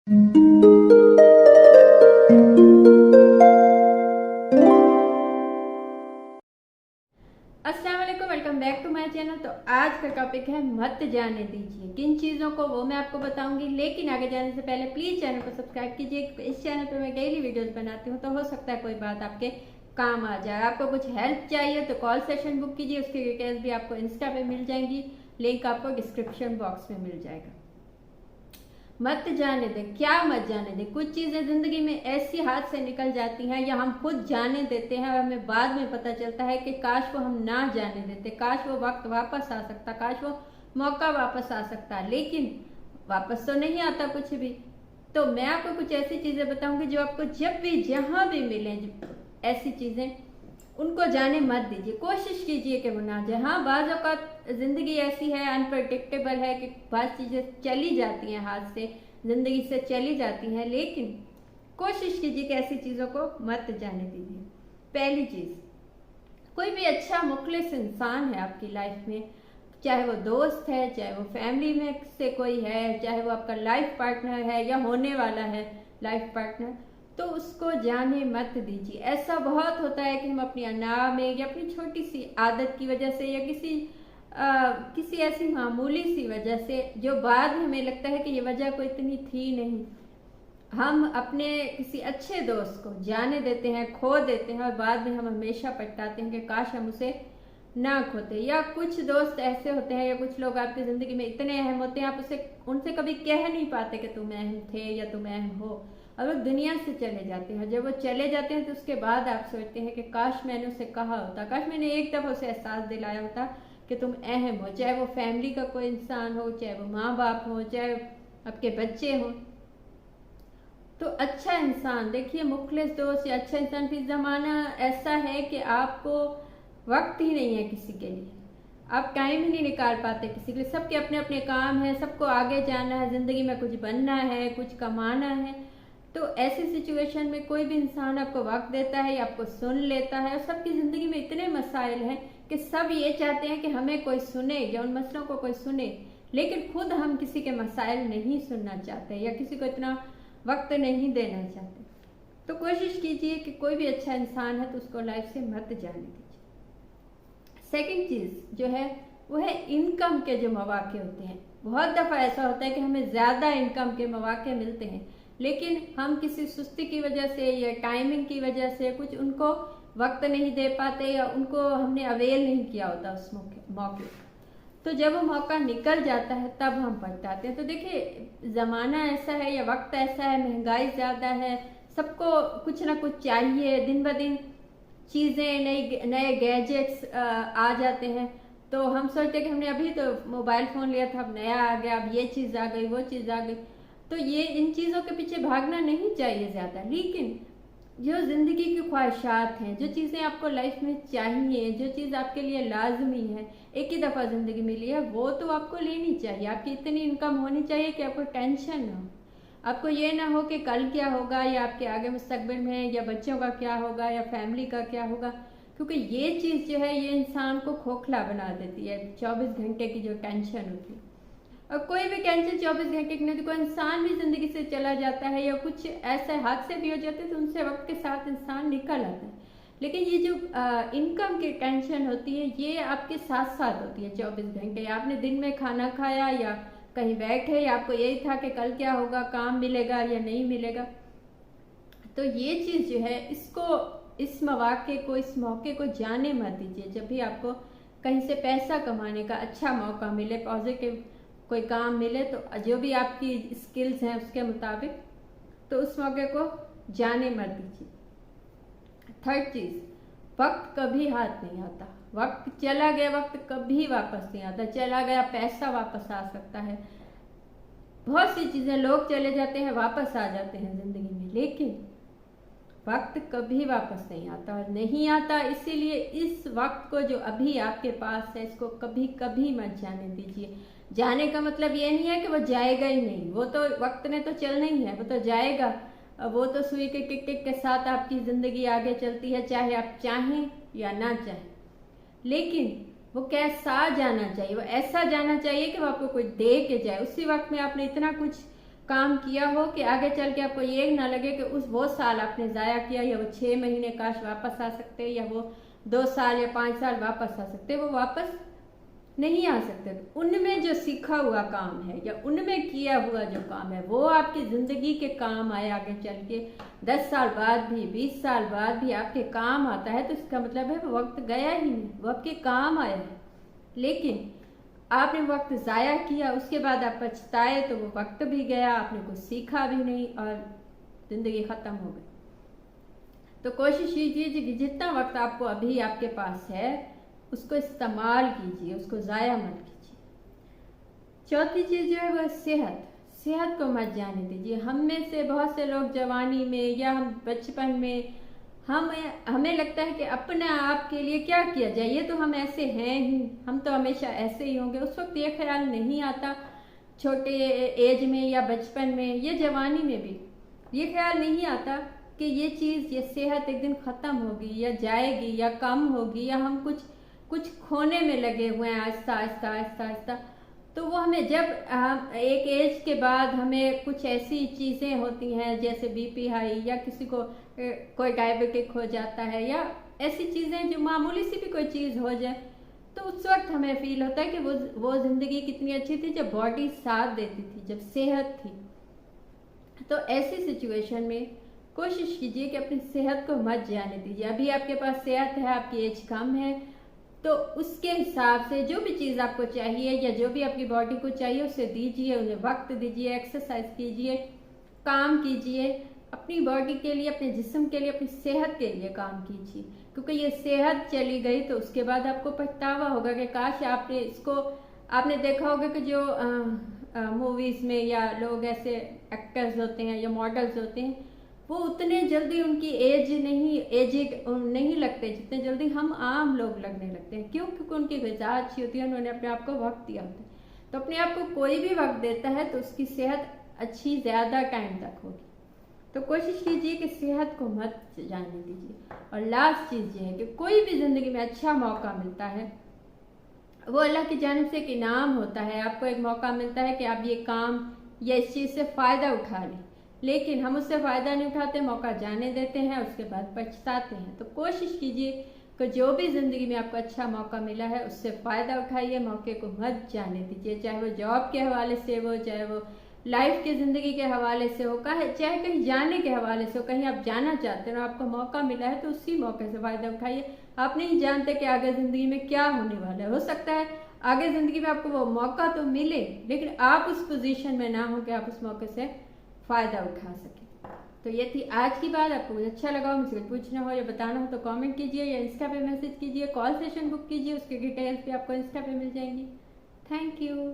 अस्सलाम वालेकुम, welcome back to my channel. तो आज का टॉपिक है मत जाने दीजिए। किन चीज़ों को वो मैं आपको बताऊंगी, लेकिन आगे जाने से पहले प्लीज़ चैनल को सब्सक्राइब कीजिए। इस चैनल पे मैं डेली वीडियोस बनाती हूँ, तो हो सकता है कोई बात आपके काम आ जाए। आपको कुछ हेल्प चाहिए तो कॉल सेशन बुक कीजिए, उसकी डिटेल्स भी आपको इंस्टा पे मिल जाएंगी, लिंक आपको डिस्क्रिप्शन बॉक्स में मिल जाएगा। मत जाने दे, क्या मत जाने दे। कुछ चीजें जिंदगी में ऐसी हाथ से निकल जाती हैं या हम खुद जाने देते हैं और हमें बाद में पता चलता है कि काश वो हम ना जाने देते, काश वो वक्त वापस आ सकता, काश वो मौका वापस आ सकता, लेकिन वापस तो नहीं आता कुछ भी। तो मैं आपको कुछ ऐसी चीजें बताऊंगी जो आपको जब भी जहां भी मिले, ऐसी चीजें उनको जाने मत दीजिए। कोशिश कीजिए कि वो ना जाए। हाँ, बाज़ औक़ात ज़िंदगी ऐसी है, अनप्रडिक्टेबल है कि बाज़ चीज़ें चली जाती हैं, हाथ से ज़िंदगी से चली जाती हैं, लेकिन कोशिश कीजिए कि ऐसी चीज़ों को मत जाने दीजिए। पहली चीज़, कोई भी अच्छा मुखलिस इंसान है आपकी लाइफ में, चाहे वो दोस्त है, चाहे वो फैमिली में से कोई है, चाहे वो आपका लाइफ पार्टनर है या होने वाला है लाइफ पार्टनर, तो उसको जाने मत दीजिए। ऐसा बहुत होता है कि हम अपनी अना में या अपनी छोटी सी आदत की वजह से या किसी ऐसी मामूली सी वजह से, जो बाद में हमें लगता है कि ये वजह कोई इतनी थी नहीं, हम अपने किसी अच्छे दोस्त को जाने देते हैं, खो देते हैं और बाद में हम हमेशा पछताते हैं कि काश हम उसे ना खोते। या कुछ दोस्त ऐसे होते हैं या कुछ लोग आपकी जिंदगी में इतने अहम होते हैं, आप उनसे कभी कह नहीं पाते कि तुम अहम थे या तुम अहम हो, और वो दुनिया से चले जाते हैं। जब वो चले जाते हैं तो उसके बाद आप सोचते हैं कि काश मैंने उसे कहा होता, काश मैंने एक दफ़ा उसे एहसास दिलाया होता कि तुम अहम हो। चाहे वो फैमिली का कोई इंसान हो, चाहे वो माँ बाप हो, चाहे आपके बच्चे हों। तो अच्छा इंसान, देखिए, मुखलिस दोस्त या अच्छा इंसान, फिर ज़माना ऐसा है कि आपको वक्त ही नहीं है किसी के लिए, आप टाइम ही नहीं निकाल पाते किसी के लिए। सबके अपने अपने काम है, सबको आगे जाना है, ज़िंदगी में कुछ बनना है, कुछ कमाना है। तो ऐसी सिचुएशन में कोई भी इंसान आपको वक्त देता है या आपको सुन लेता है, और सबकी ज़िंदगी में इतने मसाइल हैं कि सब ये चाहते हैं कि हमें कोई सुने या उन मसलों को कोई सुने, लेकिन खुद हम किसी के मसाइल नहीं सुनना चाहते या किसी को इतना वक्त नहीं देना चाहते। तो कोशिश कीजिए कि कोई भी अच्छा इंसान है तो उसको लाइफ से मत जाने दीजिए। सेकंड चीज़ जो है वो है इनकम के जो मौके होते हैं। बहुत दफ़ा ऐसा होता है कि हमें ज़्यादा इनकम के मौके मिलते हैं, लेकिन हम किसी सुस्ती की वजह से या टाइमिंग की वजह से कुछ उनको वक्त नहीं दे पाते या उनको हमने अवेल नहीं किया होता उस मौके। तो जब वो मौका निकल जाता है तब हम पछताते हैं। तो देखिए, ज़माना ऐसा है या वक्त ऐसा है, महंगाई ज़्यादा है, सबको कुछ ना कुछ चाहिए, दिन ब दिन चीज़ें, नए गैजेट्स आ जाते हैं। तो हम सोचते हैं कि हमने अभी तो मोबाइल फ़ोन लिया था, अब नया आ गया, अब ये चीज़ आ गई, वो चीज़ आ गई। तो ये इन चीज़ों के पीछे भागना नहीं चाहिए ज़्यादा, लेकिन जो ज़िंदगी की ख्वाहिशात हैं, जो चीज़ें आपको लाइफ में चाहिए, जो चीज़ आपके लिए लाजमी है, एक ही दफ़ा ज़िंदगी मिली है, वो तो आपको लेनी चाहिए। आपकी इतनी इनकम होनी चाहिए कि आपको टेंशन ना हो, आपको ये ना हो कि कल क्या होगा या आपके आगे मुस्तकबिल में या बच्चों का क्या होगा या फैमिली का क्या होगा, क्योंकि ये चीज़ जो है ये इंसान को खोखला बना देती है। 24 घंटे की जो टेंशन होती है, और कोई भी टेंशन 24 घंटे की नहीं होती। कोई इंसान भी ज़िंदगी से चला जाता है या कुछ ऐसे हादसे भी हो जाते हैं तो उनसे वक्त के साथ इंसान निकल आता है, लेकिन ये जो इनकम की टेंशन होती है ये आपके साथ साथ होती है 24 घंटे। आपने दिन में खाना खाया या कहीं बैठे या आपको यही था कि कल क्या होगा, काम मिलेगा या नहीं मिलेगा। तो ये चीज़ जो है, इस मौके को जाने मत दीजिए। जब भी आपको कहीं से पैसा कमाने का अच्छा मौका मिले, पॉजिटिव कोई काम मिले, तो जो भी आपकी स्किल्स हैं उसके मुताबिक, तो उस मौके को जाने मत दीजिए। थर्ड चीज़, वक्त कभी हाथ नहीं आता। वक्त चला गया, वक्त कभी वापस नहीं आता। चला गया पैसा वापस आ सकता है, बहुत सी चीज़ें, लोग चले जाते हैं वापस आ जाते हैं ज़िंदगी में, लेकिन वक्त कभी वापस नहीं आता और नहीं आता। इसीलिए इस वक्त को जो अभी आपके पास है, इसको कभी कभी मत जाने दीजिए। जाने का मतलब ये नहीं है कि वो जाएगा ही नहीं, वो तो वक्त ने तो चलना ही है, वो तो जाएगा। वो तो सुई के टिक टिक के साथ आपकी ज़िंदगी आगे चलती है, चाहे आप चाहें या ना चाहें। लेकिन वो कैसा जाना चाहिए, वो ऐसा जाना चाहिए कि वो आपको कुछ दे के जाए। उसी वक्त में आपने इतना कुछ काम किया हो कि आगे चल के आपको ये ना लगे कि वो साल आपने ज़ाया किया, या वो 6 महीने काश वापस आ सकते, या वो 2 साल या 5 साल वापस आ सकते, वो वापस नहीं आ सकते। तो उनमें जो सीखा हुआ काम है या उनमें किया हुआ जो काम है वो आपकी ज़िंदगी के काम आए, आगे चल के 10 साल बाद भी 20 साल बाद भी आपके काम आता है, तो इसका मतलब है वो वक्त गया ही नहीं, वो आपके काम आया है। लेकिन आपने वक्त ज़ाया किया, उसके बाद आप पछताए तो वो वक्त भी गया, आपने कुछ सीखा भी नहीं और ज़िंदगी ख़त्म हो गई। तो कोशिश कीजिए कि जितना वक्त आपको अभी आपके पास है उसको इस्तेमाल कीजिए, उसको ज़ाया मत कीजिए। चौथी चीज़ जो है वो सेहत को मत जाने दीजिए। हम में से बहुत से लोग जवानी में या हम बचपन में हमें लगता है कि अपने आप के लिए क्या किया जाए, ये तो हम ऐसे हैं ही, हम तो हमेशा ऐसे ही होंगे। उस वक्त ये ख्याल नहीं आता, छोटे एज में या बचपन में या जवानी में भी ये ख्याल नहीं आता कि ये चीज़, ये सेहत एक दिन ख़त्म होगी या जाएगी या कम होगी, या हम कुछ खोने में लगे हुए हैं आहिस्ता आहिस्ता आहिस्ता आहिस्ता। तो वो हमें जब एक एज के बाद हमें कुछ ऐसी चीज़ें होती हैं जैसे बीपी हाई, या किसी को कोई डायबिटिक हो जाता है, या ऐसी चीज़ें जो मामूली सी भी कोई चीज़ हो जाए, तो उस वक्त हमें फील होता है कि वो ज़िंदगी कितनी अच्छी थी जब बॉडी साथ देती थी, जब सेहत थी। तो ऐसी सिचुएशन में कोशिश कीजिए कि अपनी सेहत को मत जाने दीजिए। अभी आपके पास सेहत है, आपकी एज कम है, तो उसके हिसाब से जो भी चीज़ आपको चाहिए या जो भी आपकी बॉडी को चाहिए उसे दीजिए, उन्हें वक्त दीजिए, एक्सरसाइज कीजिए, काम कीजिए, अपनी बॉडी के लिए, अपने जिस्म के लिए, अपनी सेहत के लिए काम कीजिए। क्योंकि ये सेहत चली गई तो उसके बाद आपको पछतावा होगा कि काश आपने देखा होगा कि जो मूवीज़ में या लोग ऐसे एक्टर्स होते हैं या मॉडल्स होते हैं, वो उतने जल्दी उनकी एज नहीं लगते जितने जल्दी हम आम लोग लगने लगते हैं। क्यों? क्योंकि उनकी ग़िज़ा अच्छी होती है, उन्होंने अपने आप को वक्त दिया होता है। तो अपने आप को कोई भी वक्त देता है तो उसकी सेहत अच्छी ज़्यादा टाइम तक होगी। तो कोशिश कीजिए कि सेहत को मत जाने दीजिए। और लास्ट चीज़ ये है कि कोई भी ज़िंदगी में अच्छा मौका मिलता है वो अल्लाह की जानिब से एक इनाम होता है। आपको एक मौका मिलता है कि आप ये काम या इस चीज़ से फ़ायदा उठा लें, लेकिन हम उससे फ़ायदा नहीं उठाते, मौका जाने देते हैं, उसके बाद पछताते हैं। तो कोशिश कीजिए कि जो भी ज़िंदगी में आपको अच्छा मौका मिला है उससे फ़ायदा उठाइए, मौके को मत जाने दीजिए। चाहे वो जॉब के हवाले से हो, चाहे वो लाइफ की ज़िंदगी के हवाले से हो, चाहे कहीं जाने के हवाले से हो, कहीं आप जाना चाहते हो, आपको मौका मिला है तो उसी मौके से फ़ायदा उठाइए। आप नहीं जानते कि आगे ज़िंदगी में क्या होने वाला है। हो सकता है आगे ज़िंदगी में आपको वो मौका तो मिले, लेकिन आप उस पोजीशन में ना हो कि आप उस मौके से फ़ायदा उठा सकें। तो ये थी आज की बात। आपको कुछ अच्छा लगा हो, मुझसे कुछ पूछना हो या बताना हो तो कमेंट कीजिए या इंस्टा पे मैसेज कीजिए, कॉल सेशन बुक कीजिए, उसके डिटेल्स भी आपको इंस्टा पे मिल जाएंगी। Thank you.